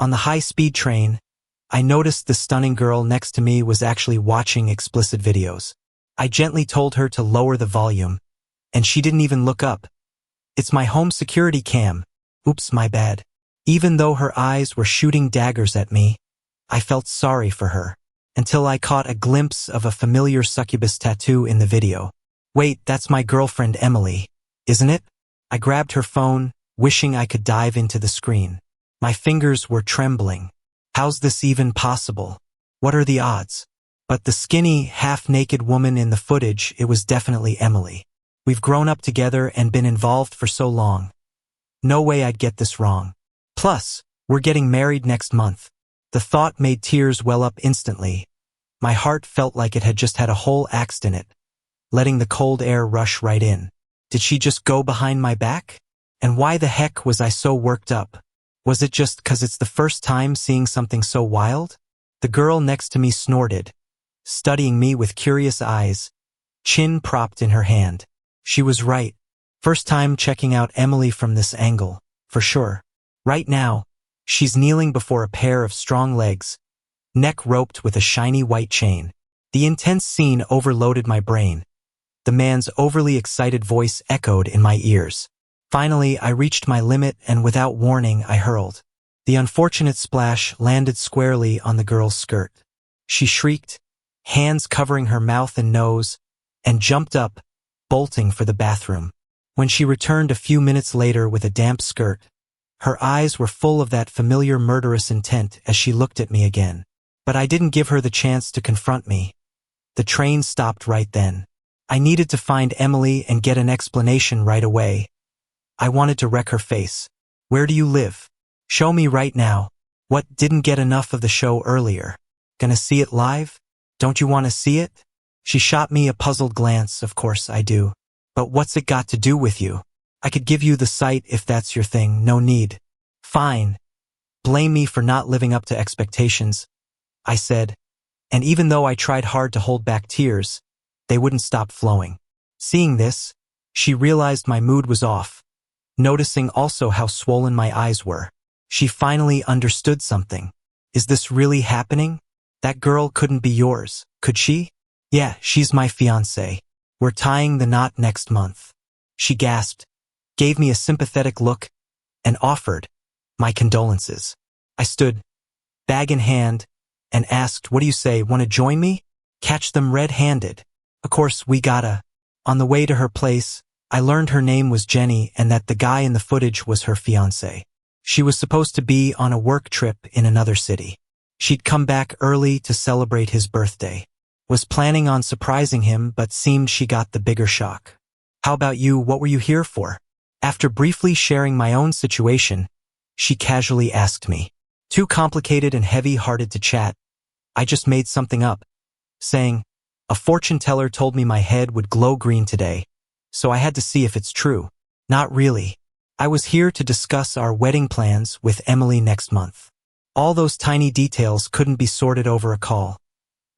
On the high-speed train, I noticed the stunning girl next to me was actually watching explicit videos. I gently told her to lower the volume, and she didn't even look up. It's my home security cam. Oops, my bad. Even though her eyes were shooting daggers at me, I felt sorry for her, until I caught a glimpse of a familiar succubus tattoo in the video. Wait, that's my girlfriend Emily, isn't it? I grabbed her phone, wishing I could dive into the screen. My fingers were trembling. How's this even possible? What are the odds? But the skinny, half-naked woman in the footage, it was definitely Emily. We've grown up together and been involved for so long. No way I'd get this wrong. Plus, we're getting married next month. The thought made tears well up instantly. My heart felt like it had just had a whole axe in it, letting the cold air rush right in. Did she just go behind my back? And why the heck was I so worked up? Was it just 'cause it's the first time seeing something so wild? The girl next to me snorted, studying me with curious eyes, chin propped in her hand. She was right. First time checking out Emily from this angle, for sure. Right now, she's kneeling before a pair of strong legs, neck roped with a shiny white chain. The intense scene overloaded my brain. The man's overly excited voice echoed in my ears. Finally, I reached my limit and without warning, I hurled. The unfortunate splash landed squarely on the girl's skirt. She shrieked, hands covering her mouth and nose, and jumped up, bolting for the bathroom. When she returned a few minutes later with a damp skirt, her eyes were full of that familiar murderous intent as she looked at me again. But I didn't give her the chance to confront me. The train stopped right then. I needed to find Emily and get an explanation right away. I wanted to wreck her face. Where do you live? Show me right now. What, didn't get enough of the show earlier? Gonna see it live? Don't you want to see it? She shot me a puzzled glance. Of course I do. But what's it got to do with you? I could give you the site if that's your thing, no need. Fine. Blame me for not living up to expectations, I said, and even though I tried hard to hold back tears, they wouldn't stop flowing. Seeing this, she realized my mood was off, noticing also how swollen my eyes were. She finally understood something. Is this really happening? That girl couldn't be yours, could she? Yeah, she's my fiancée. We're tying the knot next month. She gasped, gave me a sympathetic look, and offered my condolences. I stood, bag in hand, and asked, what do you say, want to join me? Catch them red-handed. Of course, we gotta. On the way to her place, I learned her name was Jenny and that the guy in the footage was her fiancé. She was supposed to be on a work trip in another city. She'd come back early to celebrate his birthday. Was planning on surprising him, but seemed she got the bigger shock. How about you? What were you here for? After briefly sharing my own situation, she casually asked me. Too complicated and heavy-hearted to chat, I just made something up, saying, a fortune teller told me my head would glow green today, so I had to see if it's true. Not really. I was here to discuss our wedding plans with Emily next month. All those tiny details couldn't be sorted over a call,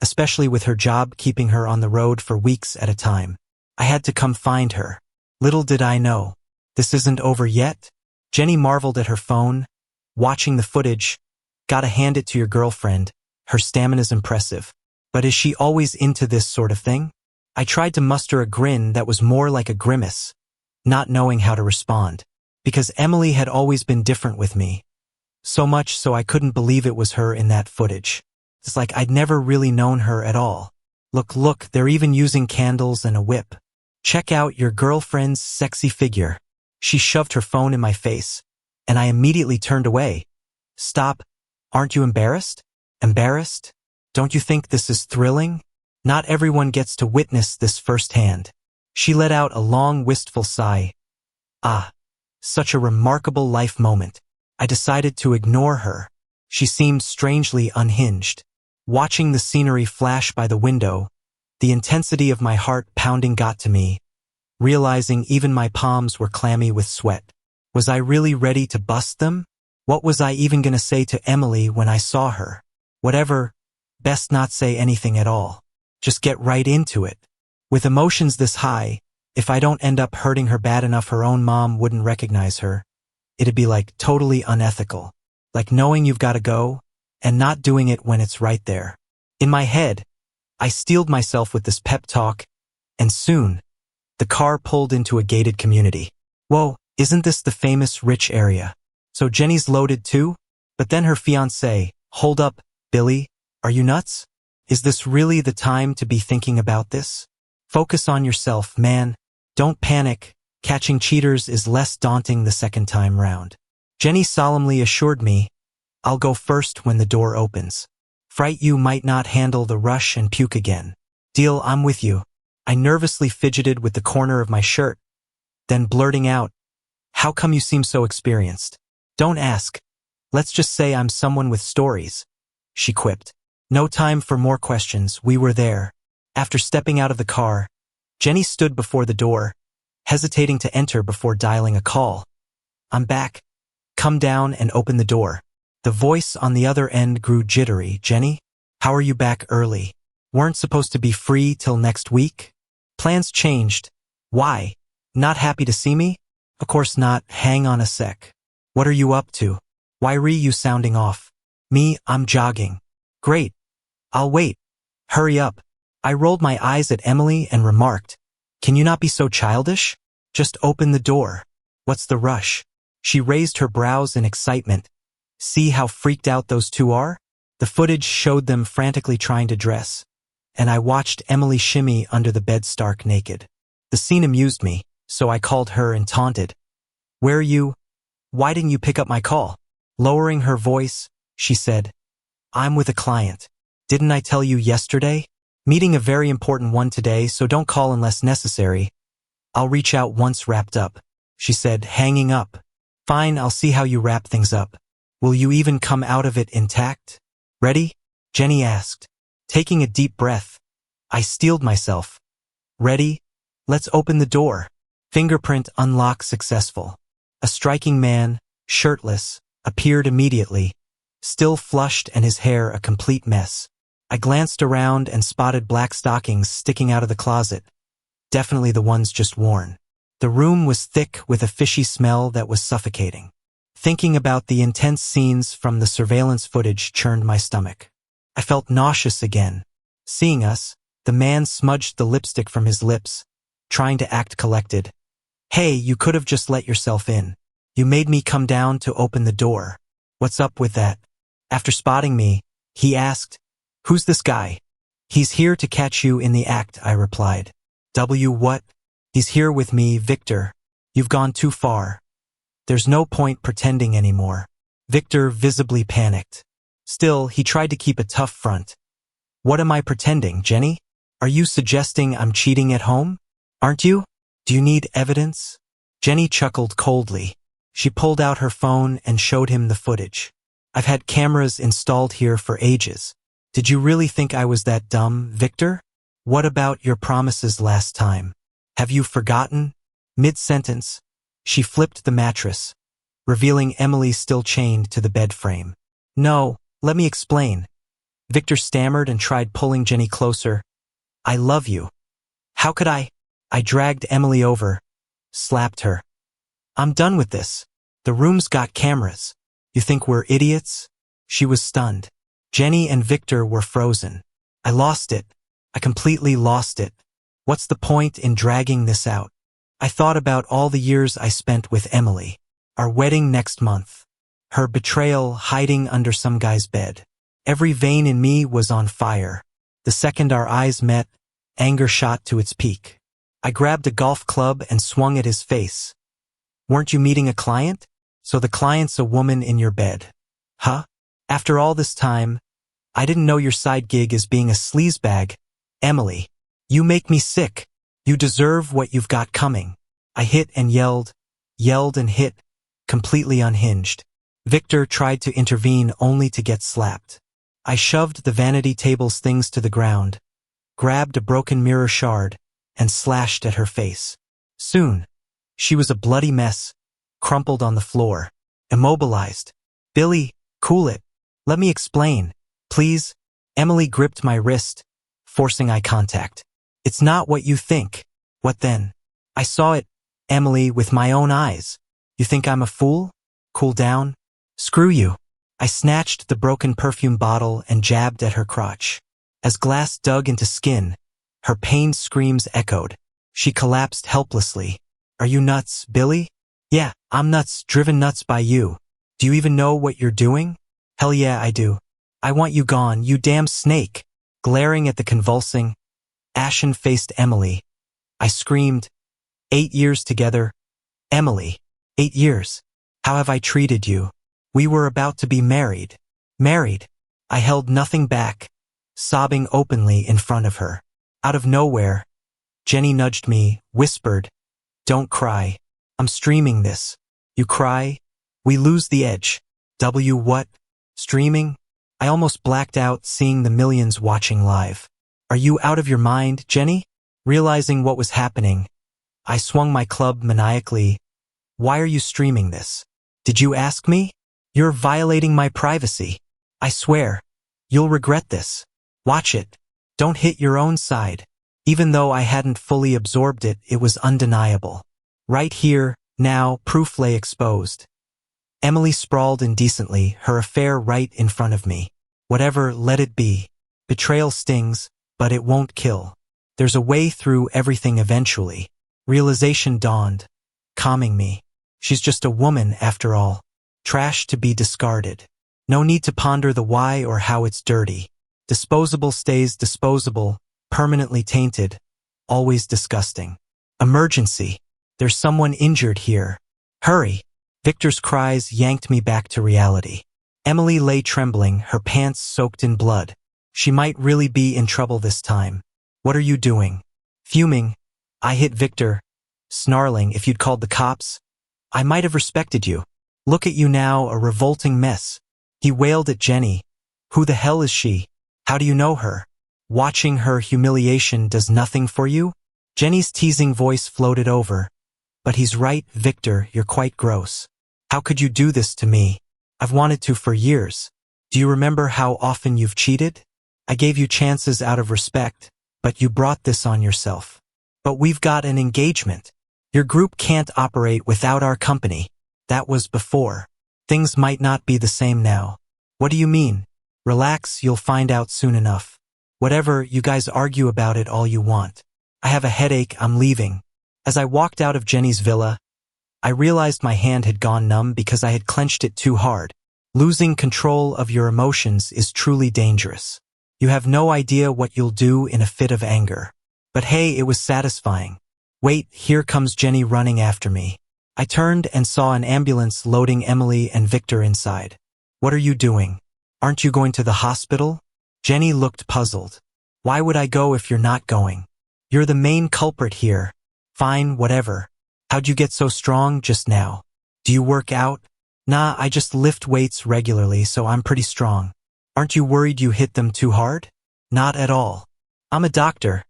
especially with her job keeping her on the road for weeks at a time. I had to come find her. Little did I know. This isn't over yet? Jenny marveled at her phone, watching the footage. Gotta hand it to your girlfriend. Her stamina's impressive. But is she always into this sort of thing? I tried to muster a grin that was more like a grimace, not knowing how to respond. Because Emily had always been different with me. So much so I couldn't believe it was her in that footage. It's like I'd never really known her at all. Look, they're even using candles and a whip. Check out your girlfriend's sexy figure. She shoved her phone in my face, and I immediately turned away. Stop. Aren't you embarrassed? Embarrassed? Don't you think this is thrilling? Not everyone gets to witness this firsthand. She let out a long, wistful sigh. Ah, such a remarkable life moment. I decided to ignore her. She seemed strangely unhinged. Watching the scenery flash by the window, the intensity of my heart pounding got to me, realizing even my palms were clammy with sweat. Was I really ready to bust them? What was I even gonna say to Emily when I saw her? Whatever, best not say anything at all. Just get right into it. With emotions this high, if I don't end up hurting her bad enough her own mom wouldn't recognize her, it'd be like totally unethical. like knowing you've got to go and not doing it when it's right there. In my head, I steeled myself with this pep talk, and soon, the car pulled into a gated community. Whoa, isn't this the famous rich area? So Jenny's loaded too? But then her fiancé, hold up, Billy, are you nuts? Is this really the time to be thinking about this? Focus on yourself, man. Don't panic. Catching cheaters is less daunting the second time round. Jenny solemnly assured me, I'll go first when the door opens. Fright, you might not handle the rush and puke again. Deal, I'm with you. I nervously fidgeted with the corner of my shirt, then blurting out, how come you seem so experienced? Don't ask. Let's just say I'm someone with stories, she quipped. No time for more questions, we were there. After stepping out of the car, Jenny stood before the door, hesitating to enter before dialing a call. I'm back. Come down and open the door. The voice on the other end grew jittery. Jenny, how are you back early? Weren't supposed to be free till next week? Plans changed. Why? Not happy to see me? Of course not. Hang on a sec. What are you up to? Why re you sounding off? Me, I'm jogging. Great. I'll wait. Hurry up. I rolled my eyes at Emily and remarked, can you not be so childish? Just open the door. What's the rush? She raised her brows in excitement. See how freaked out those two are? The footage showed them frantically trying to dress, and I watched Emily shimmy under the bed stark naked. The scene amused me, so I called her and taunted. Where are you? Why didn't you pick up my call? Lowering her voice, she said, I'm with a client. Didn't I tell you yesterday? Meeting a very important one today, so don't call unless necessary. I'll reach out once wrapped up, she said, hanging up. Fine, I'll see how you wrap things up. Will you even come out of it intact? Ready? Jenny asked. Taking a deep breath, I steeled myself. Ready? Let's open the door. Fingerprint unlock successful. A striking man, shirtless, appeared immediately, still flushed and his hair a complete mess. I glanced around and spotted black stockings sticking out of the closet. Definitely the ones just worn. The room was thick with a fishy smell that was suffocating. Thinking about the intense scenes from the surveillance footage churned my stomach. I felt nauseous again. Seeing us, the man smudged the lipstick from his lips, trying to act collected. Hey, you could have just let yourself in. You made me come down to open the door. What's up with that? After spotting me, he asked, who's this guy? He's here to catch you in the act, I replied. What? He's here with me, Victor. You've gone too far. There's no point pretending anymore. Victor visibly panicked. Still, he tried to keep a tough front. What am I pretending, Jenny? Are you suggesting I'm cheating at home? Aren't you? Do you need evidence? Jenny chuckled coldly. She pulled out her phone and showed him the footage. I've had cameras installed here for ages. Did you really think I was that dumb, Victor? What about your promises last time? Have you forgotten? Mid-sentence, she flipped the mattress, revealing Emily still chained to the bed frame. No, let me explain. Victor stammered and tried pulling Jenny closer. I love you. How could I? I dragged Emily over, slapped her. I'm done with this. The room's got cameras. You think we're idiots? She was stunned. Jenny and Victor were frozen. I lost it. I completely lost it. What's the point in dragging this out? I thought about all the years I spent with Emily. Our wedding next month. Her betrayal hiding under some guy's bed. Every vein in me was on fire. The second our eyes met, anger shot to its peak. I grabbed a golf club and swung at his face. Weren't you meeting a client? So the client's a woman in your bed. Huh? After all this time, I didn't know your side gig is being a sleazebag. Emily, you make me sick. You deserve what you've got coming. I hit and yelled and hit, completely unhinged. Victor tried to intervene only to get slapped. I shoved the vanity table's things to the ground, grabbed a broken mirror shard, and slashed at her face. Soon, she was a bloody mess, crumpled on the floor, immobilized. Billy, cool it. Let me explain, please. Emily gripped my wrist, forcing eye contact. It's not what you think. What then? I saw it, Emily, with my own eyes. You think I'm a fool? Cool down? Screw you. I snatched the broken perfume bottle and jabbed at her crotch. As glass dug into skin, her pained screams echoed. She collapsed helplessly. Are you nuts, Billy? Yeah, I'm nuts, driven nuts by you. Do you even know what you're doing? Hell yeah, I do. I want you gone, you damn snake. Glaring at the convulsing, ashen-faced Emily, I screamed, 8 years together. Emily, 8 years. How have I treated you? We were about to be married. Married. I held nothing back, sobbing openly in front of her. Out of nowhere, Jenny nudged me, whispered, don't cry. I'm streaming this. You cry, we lose the edge. What? Streaming? I almost blacked out seeing the millions watching live. Are you out of your mind, Jenny? Realizing what was happening, I swung my club maniacally. Why are you streaming this? Did you ask me? You're violating my privacy. I swear, you'll regret this. Watch it. Don't hit your own side. Even though I hadn't fully absorbed it, it was undeniable. Right here, now, proof lay exposed. Emily sprawled indecently, her affair right in front of me. Whatever, let it be. Betrayal stings, but it won't kill. There's a way through everything eventually. Realization dawned, calming me. She's just a woman after all. Trash to be discarded. No need to ponder the why or how it's dirty. Disposable stays disposable, permanently tainted, always disgusting. Emergency. There's someone injured here. Hurry. Victor's cries yanked me back to reality. Emily lay trembling, her pants soaked in blood. She might really be in trouble this time. What are you doing? Fuming, I hit Victor, snarling, if you'd called the cops, I might have respected you. Look at you now, a revolting mess. He wailed at Jenny. Who the hell is she? How do you know her? Watching her humiliation does nothing for you? Jenny's teasing voice floated over. But he's right, Victor, you're quite gross. How could you do this to me? I've wanted to for years. Do you remember how often you've cheated? I gave you chances out of respect, but you brought this on yourself. But we've got an engagement. Your group can't operate without our company. That was before. Things might not be the same now. What do you mean? Relax, you'll find out soon enough. Whatever, you guys argue about it all you want. I have a headache, I'm leaving. As I walked out of Jenny's villa, I realized my hand had gone numb because I had clenched it too hard. Losing control of your emotions is truly dangerous. You have no idea what you'll do in a fit of anger. But hey, it was satisfying. Wait, here comes Jenny running after me. I turned and saw an ambulance loading Emily and Victor inside. What are you doing? Aren't you going to the hospital? Jenny looked puzzled. Why would I go if you're not going? You're the main culprit here. Fine, whatever. How'd you get so strong just now? Do you work out? Nah, I just lift weights regularly, so I'm pretty strong. Aren't you worried you hit them too hard? Not at all. I'm a doctor.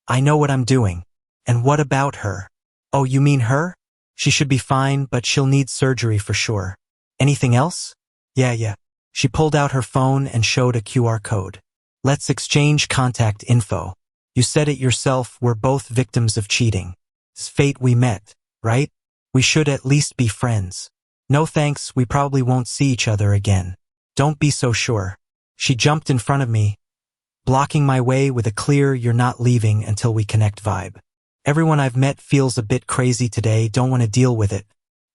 I know what I'm doing. And what about her? Oh, you mean her? She should be fine, but she'll need surgery for sure. Anything else? Yeah. She pulled out her phone and showed a QR code. Let's exchange contact info. You said it yourself, we're both victims of cheating. It's fate we met, right? We should at least be friends. No thanks, we probably won't see each other again. Don't be so sure. She jumped in front of me, blocking my way with a clear "you're not leaving until we connect" vibe. Everyone I've met feels a bit crazy today, don't want to deal with it.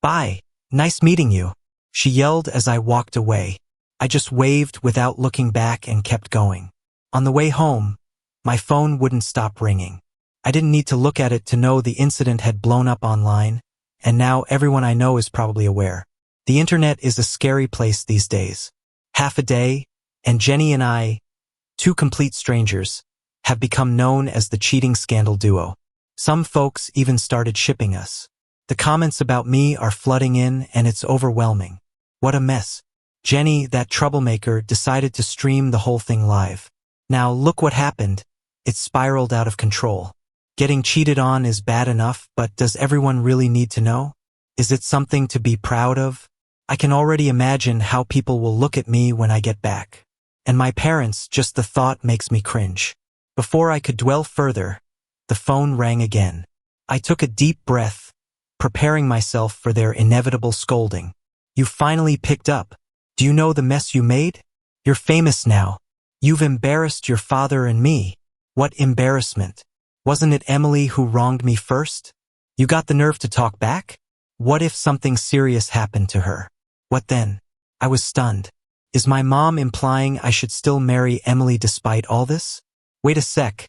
Bye. Nice meeting you. She yelled as I walked away. I just waved without looking back and kept going. On the way home, my phone wouldn't stop ringing. I didn't need to look at it to know the incident had blown up online, and now everyone I know is probably aware. The internet is a scary place these days. Half a day, and Jenny and I, two complete strangers, have become known as the cheating scandal duo. Some folks even started shipping us. The comments about me are flooding in, and it's overwhelming. What a mess. Jenny, that troublemaker, decided to stream the whole thing live. Now look what happened. It spiraled out of control. Getting cheated on is bad enough, but does everyone really need to know? Is it something to be proud of? I can already imagine how people will look at me when I get back. And my parents, just the thought makes me cringe. Before I could dwell further, the phone rang again. I took a deep breath, preparing myself for their inevitable scolding. You finally picked up. Do Do you know the mess you made? You're famous now. You've embarrassed your father and me. What embarrassment? Wasn't it Emily who wronged me first? You got the nerve to talk back? What if something serious happened to her? What then? I was stunned. Is my mom implying I should still marry Emily despite all this? Wait a sec.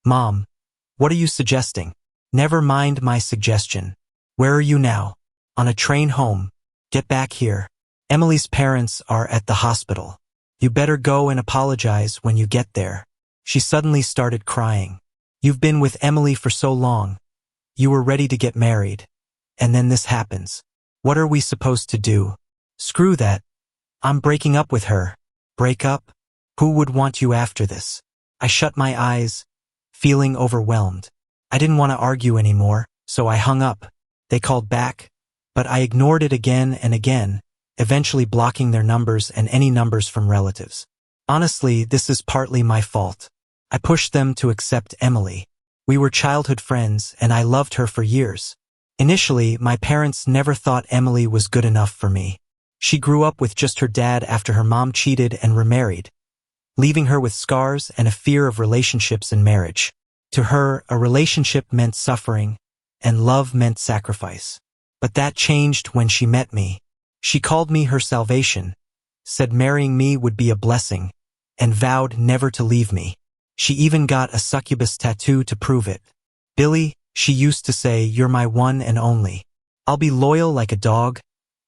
Mom, what are you suggesting? Never mind my suggestion. Where are you now? On a train home. Get back here. Emily's parents are at the hospital. You better go and apologize when you get there. She suddenly started crying. You've been with Emily for so long. You were ready to get married. And then this happens. What are we supposed to do? Screw that. I'm breaking up with her. Break up? Who would want you after this? I shut my eyes, feeling overwhelmed. I didn't want to argue anymore, so I hung up. They called back, but I ignored it again and again, eventually blocking their numbers and any numbers from relatives. Honestly, this is partly my fault. I pushed them to accept Emily. We were childhood friends, and I loved her for years. Initially, my parents never thought Emily was good enough for me. She grew up with just her dad after her mom cheated and remarried, leaving her with scars and a fear of relationships and marriage. To her, a relationship meant suffering, and love meant sacrifice. But that changed when she met me. She called me her salvation, said marrying me would be a blessing, and vowed never to leave me. She even got a succubus tattoo to prove it. Billy, she used to say, you're my one and only. I'll be loyal like a dog,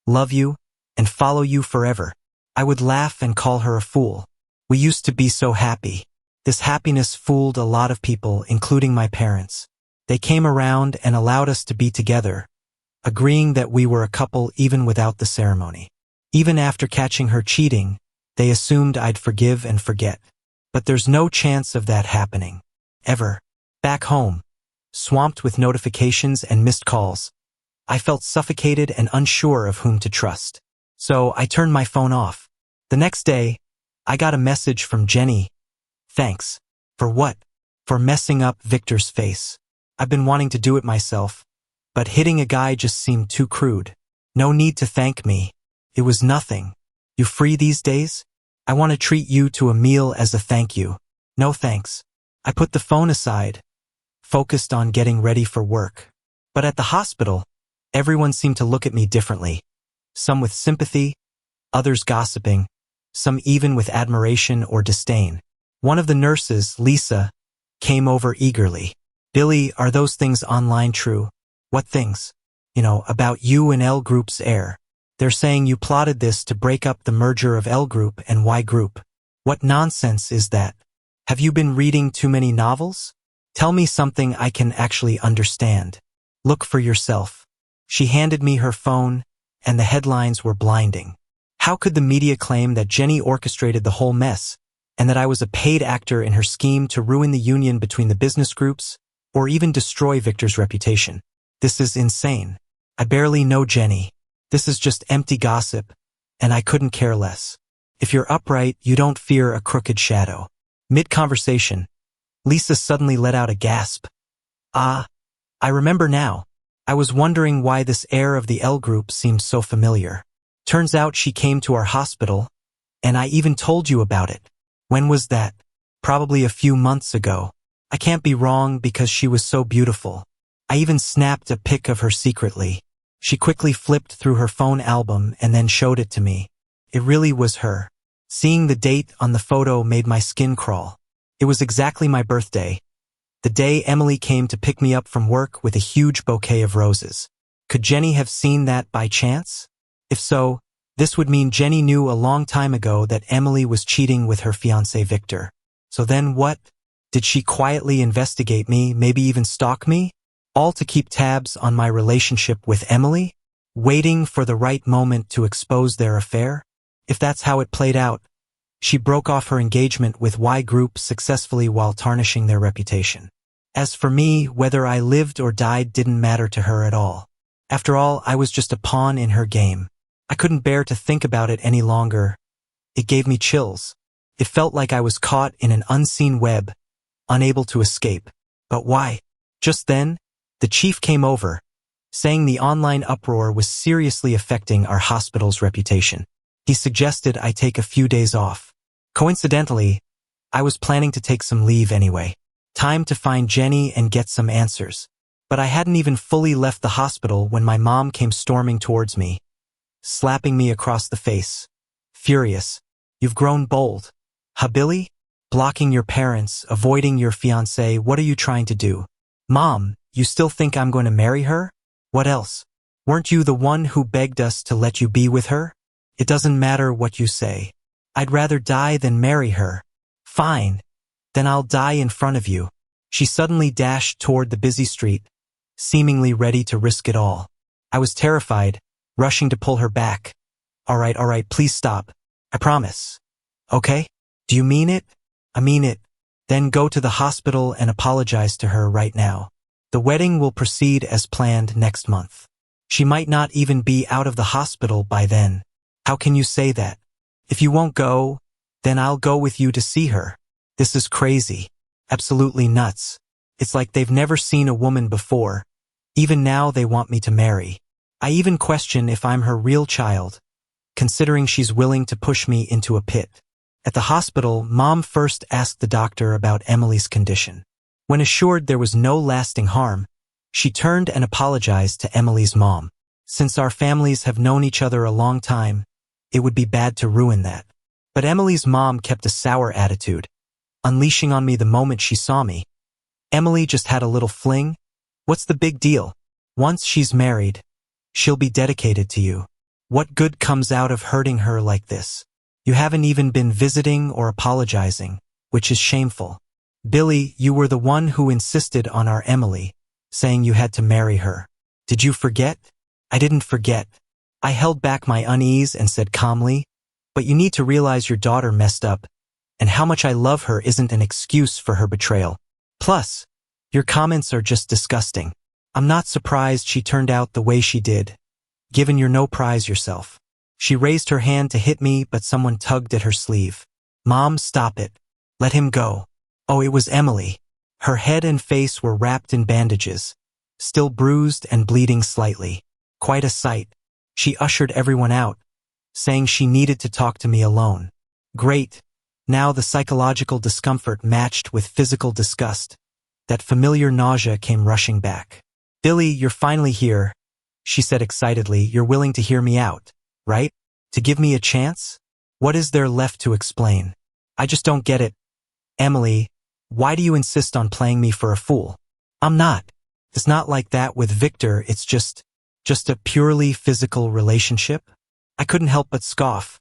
love you, and follow you forever. I would laugh and call her a fool. We used to be so happy. This happiness fooled a lot of people, including my parents. They came around and allowed us to be together, agreeing that we were a couple even without the ceremony. Even after catching her cheating, they assumed I'd forgive and forget. But there's no chance of that happening. Ever. Back home, swamped with notifications and missed calls, I felt suffocated and unsure of whom to trust. So I turned my phone off. The next day, I got a message from Jenny. Thanks. For what? For messing up Victor's face. I've been wanting to do it myself, but hitting a guy just seemed too crude. No need to thank me. It was nothing. You free these days? I want to treat you to a meal as a thank you. No thanks. I put the phone aside, focused on getting ready for work. But at the hospital, everyone seemed to look at me differently. Some with sympathy, others gossiping, some even with admiration or disdain. One of the nurses, Lisa, came over eagerly. Billy, are those things online true? What things? About you and L Group's heir. They're saying you plotted this to break up the merger of L Group and Y Group. What nonsense is that? Have you been reading too many novels? Tell me something I can actually understand. Look for yourself. She handed me her phone, and the headlines were blinding. How could the media claim that Jenny orchestrated the whole mess, and that I was a paid actor in her scheme to ruin the union between the business groups, or even destroy Victor's reputation? This is insane. I barely know Jenny. This is just empty gossip, and I couldn't care less. If you're upright, you don't fear a crooked shadow. Mid-conversation, Lisa suddenly let out a gasp. Ah, I remember now. I was wondering why this heir of the L Group seemed so familiar. Turns out she came to our hospital, and I even told you about it. When was that? Probably a few months ago. I can't be wrong because she was so beautiful. I even snapped a pic of her secretly. She quickly flipped through her phone album and then showed it to me. It really was her. Seeing the date on the photo made my skin crawl. It was exactly my birthday, the day Emily came to pick me up from work with a huge bouquet of roses. Could Jenny have seen that by chance? If so, this would mean Jenny knew a long time ago that Emily was cheating with her fiancé Victor. So then what? Did she quietly investigate me, maybe even stalk me? All to keep tabs on my relationship with Emily? Waiting for the right moment to expose their affair? If that's how it played out, she broke off her engagement with Y Group successfully while tarnishing their reputation. As for me, whether I lived or died didn't matter to her at all. After all, I was just a pawn in her game. I couldn't bear to think about it any longer. It gave me chills. It felt like I was caught in an unseen web, unable to escape. But why? Just then, the chief came over, saying the online uproar was seriously affecting our hospital's reputation. He suggested I take a few days off. Coincidentally, I was planning to take some leave anyway. Time to find Jenny and get some answers. But I hadn't even fully left the hospital when my mom came storming towards me, slapping me across the face. Furious. You've grown bold. Huh, Billy? Blocking your parents, avoiding your fiancé, what are you trying to do? Mom, you still think I'm going to marry her? What else? Weren't you the one who begged us to let you be with her? It doesn't matter what you say. I'd rather die than marry her. Fine. Then I'll die in front of you. She suddenly dashed toward the busy street, seemingly ready to risk it all. I was terrified, rushing to pull her back. All right, please stop. I promise. Okay? Do you mean it? I mean it. Then go to the hospital and apologize to her right now. The wedding will proceed as planned next month. She might not even be out of the hospital by then. How can you say that? If you won't go, then I'll go with you to see her. This is crazy. Absolutely nuts. It's like they've never seen a woman before. Even now they want me to marry. I even question if I'm her real child, considering she's willing to push me into a pit. At the hospital, Mom first asked the doctor about Emily's condition. When assured there was no lasting harm, she turned and apologized to Emily's mom. Since our families have known each other a long time, it would be bad to ruin that. But Emily's mom kept a sour attitude, unleashing on me the moment she saw me. Emily just had a little fling? What's the big deal? Once she's married, she'll be dedicated to you. What good comes out of hurting her like this? You haven't even been visiting or apologizing, which is shameful. Billy, you were the one who insisted on our Emily, saying you had to marry her. Did you forget? I didn't forget. I held back my unease and said calmly, but you need to realize your daughter messed up, and how much I love her isn't an excuse for her betrayal. Plus, your comments are just disgusting. I'm not surprised she turned out the way she did, given you're no prize yourself. She raised her hand to hit me, but someone tugged at her sleeve. Mom, stop it. Let him go. Oh, it was Emily. Her head and face were wrapped in bandages, still bruised and bleeding slightly. Quite a sight. She ushered everyone out, saying she needed to talk to me alone. Great. Now the psychological discomfort matched with physical disgust. That familiar nausea came rushing back. Billy, you're finally here, she said excitedly. You're willing to hear me out, right? To give me a chance? What is there left to explain? I just don't get it. Emily, why do you insist on playing me for a fool? I'm not. It's not like that with Victor. It's just a purely physical relationship. I couldn't help but scoff.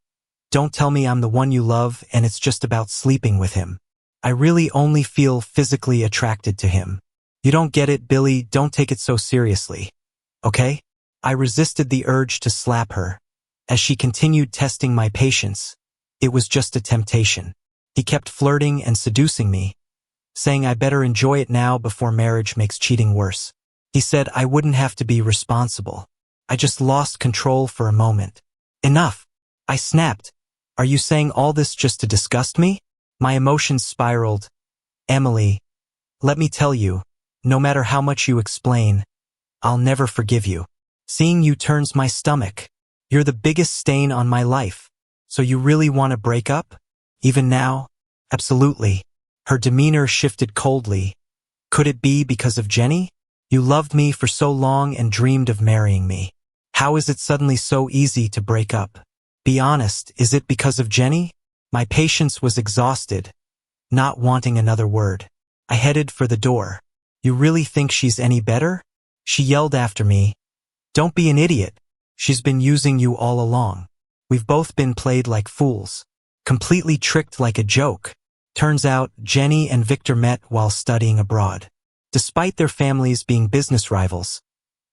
Don't tell me I'm the one you love and it's just about sleeping with him. I really only feel physically attracted to him. You don't get it, Billy. Don't take it so seriously. Okay? I resisted the urge to slap her. As she continued testing my patience, it was just a temptation. He kept flirting and seducing me, saying I better enjoy it now before marriage makes cheating worse. He said I wouldn't have to be responsible. I just lost control for a moment. Enough! I snapped. Are you saying all this just to disgust me? My emotions spiraled. Emily, let me tell you, no matter how much you explain, I'll never forgive you. Seeing you turns my stomach. You're the biggest stain on my life. So you really want to break up? Even now? Absolutely. Her demeanor shifted coldly. Could it be because of Jenny? You loved me for so long and dreamed of marrying me. How is it suddenly so easy to break up? Be honest, is it because of Jenny? My patience was exhausted, not wanting another word. I headed for the door. You really think she's any better? She yelled after me. Don't be an idiot. She's been using you all along. We've both been played like fools, completely tricked like a joke. Turns out, Jenny and Victor met while studying abroad. Despite their families being business rivals,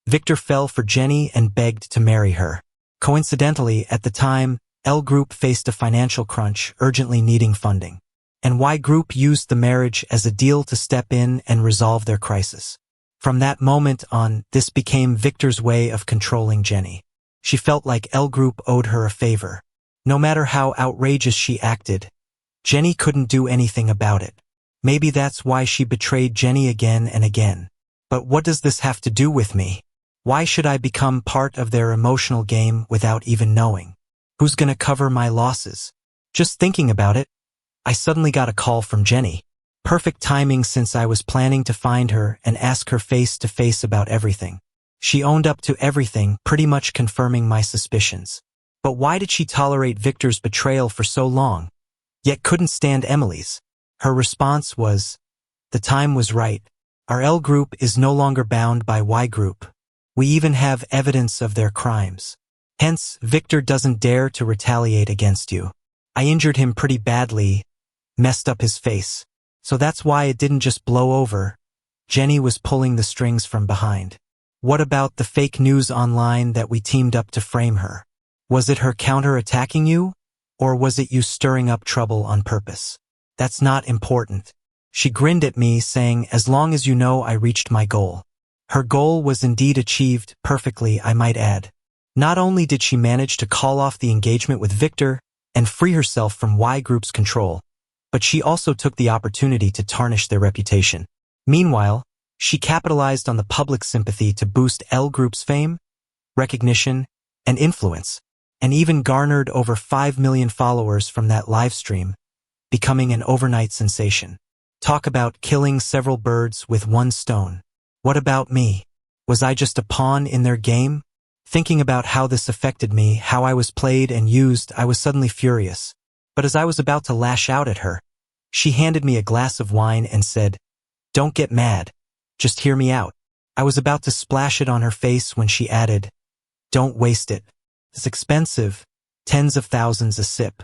Victor fell for Jenny and begged to marry her. Coincidentally, at the time, L Group faced a financial crunch, urgently needing funding, and Y Group used the marriage as a deal to step in and resolve their crisis. From that moment on, this became Victor's way of controlling Jenny. She felt like L Group owed her a favor. No matter how outrageous she acted, Jenny couldn't do anything about it. Maybe that's why she betrayed Jenny again and again. But what does this have to do with me? Why should I become part of their emotional game without even knowing? Who's gonna cover my losses? Just thinking about it, I suddenly got a call from Jenny. Perfect timing since I was planning to find her and ask her face to face about everything. She owned up to everything, pretty much confirming my suspicions. But why did she tolerate Victor's betrayal for so long, yet couldn't stand Emily's? Her response was, the time was right. Our L group is no longer bound by Y group. We even have evidence of their crimes. Hence, Victor doesn't dare to retaliate against you. I injured him pretty badly, messed up his face. So that's why it didn't just blow over. Jenny was pulling the strings from behind. What about the fake news online that we teamed up to frame her? Was it her counter-attacking you? Or was it you stirring up trouble on purpose? That's not important. She grinned at me, saying, as long as you know I reached my goal. Her goal was indeed achieved, perfectly, I might add. Not only did she manage to call off the engagement with Victor and free herself from Y Group's control, but she also took the opportunity to tarnish their reputation. Meanwhile, she capitalized on the public sympathy to boost L Group's fame, recognition, and influence, and even garnered over 5 million followers from that live stream, becoming an overnight sensation. Talk about killing several birds with one stone. What about me? Was I just a pawn in their game? Thinking about how this affected me, how I was played and used, I was suddenly furious. But as I was about to lash out at her, she handed me a glass of wine and said, "Don't get mad. Just hear me out." I was about to splash it on her face when she added, "Don't waste it. It's expensive, tens of thousands a sip."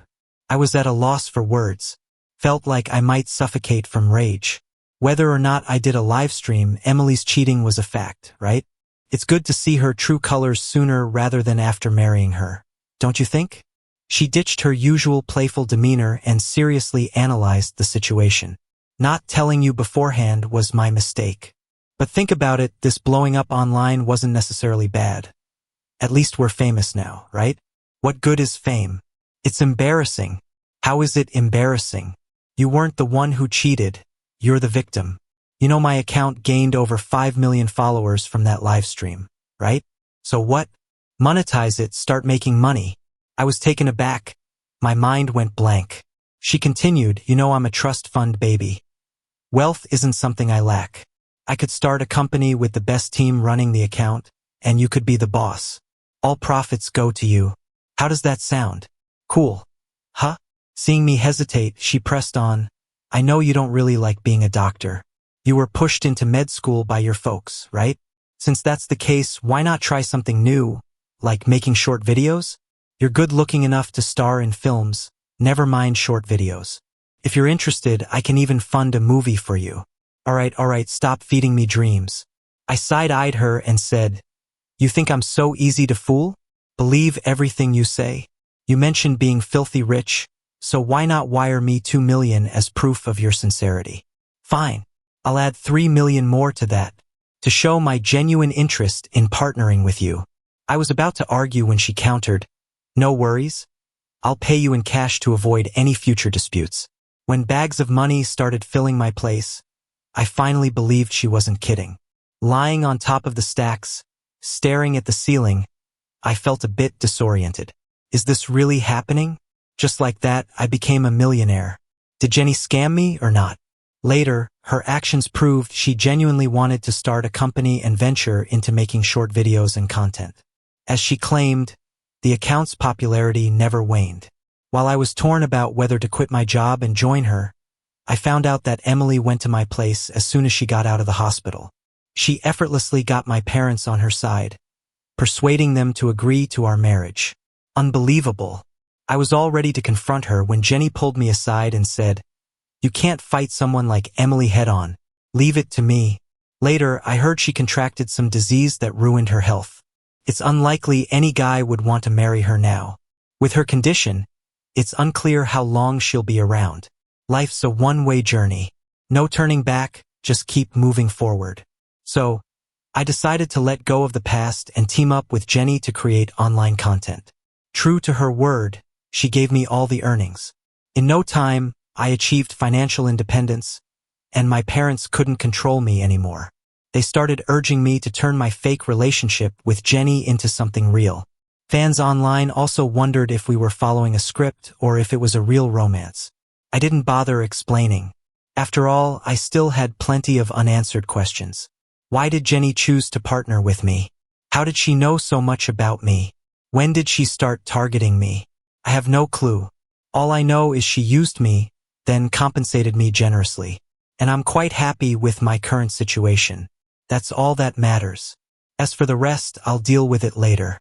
I was at a loss for words. Felt like I might suffocate from rage. Whether or not I did a live stream, Emily's cheating was a fact, right? It's good to see her true colors sooner rather than after marrying her, don't you think? She ditched her usual playful demeanor and seriously analyzed the situation. Not telling you beforehand was my mistake. But think about it, this blowing up online wasn't necessarily bad. At least we're famous now, right? What good is fame? It's embarrassing. How is it embarrassing? You weren't the one who cheated. You're the victim. You know, my account gained over 5 million followers from that live stream, right? So what? Monetize it, start making money. I was taken aback. My mind went blank. She continued, you know I'm a trust fund baby. Wealth isn't something I lack. I could start a company with the best team running the account, and you could be the boss. All profits go to you. How does that sound? Cool. Huh? Seeing me hesitate, she pressed on. I know you don't really like being a doctor. You were pushed into med school by your folks, right? Since that's the case, why not try something new, like making short videos? You're good looking enough to star in films, never mind short videos. If you're interested, I can even fund a movie for you. All right, stop feeding me dreams. I side-eyed her and said, you think I'm so easy to fool? Believe everything you say? You mentioned being filthy rich, so why not wire me 2 million as proof of your sincerity? Fine. I'll add 3 million more to that, to show my genuine interest in partnering with you. I was about to argue when she countered, no worries. I'll pay you in cash to avoid any future disputes. When bags of money started filling my place, I finally believed she wasn't kidding. Lying on top of the stacks, staring at the ceiling, I felt a bit disoriented. Is this really happening? Just like that, I became a millionaire. Did Jenny scam me or not? Later, her actions proved she genuinely wanted to start a company and venture into making short videos and content. As she claimed, the account's popularity never waned. While I was torn about whether to quit my job and join her, I found out that Emily went to my place as soon as she got out of the hospital. She effortlessly got my parents on her side, persuading them to agree to our marriage. Unbelievable. I was all ready to confront her when Jenny pulled me aside and said, you can't fight someone like Emily head-on. Leave it to me. Later, I heard she contracted some disease that ruined her health. It's unlikely any guy would want to marry her now. With her condition, it's unclear how long she'll be around. Life's a one-way journey. No turning back, just keep moving forward. So, I decided to let go of the past and team up with Jenny to create online content. True to her word, she gave me all the earnings. In no time, I achieved financial independence, and my parents couldn't control me anymore. They started urging me to turn my fake relationship with Jenny into something real. Fans online also wondered if we were following a script or if it was a real romance. I didn't bother explaining. After all, I still had plenty of unanswered questions. Why did Jenny choose to partner with me? How did she know so much about me? When did she start targeting me? I have no clue. All I know is she used me, then compensated me generously. And I'm quite happy with my current situation. That's all that matters. As for the rest, I'll deal with it later.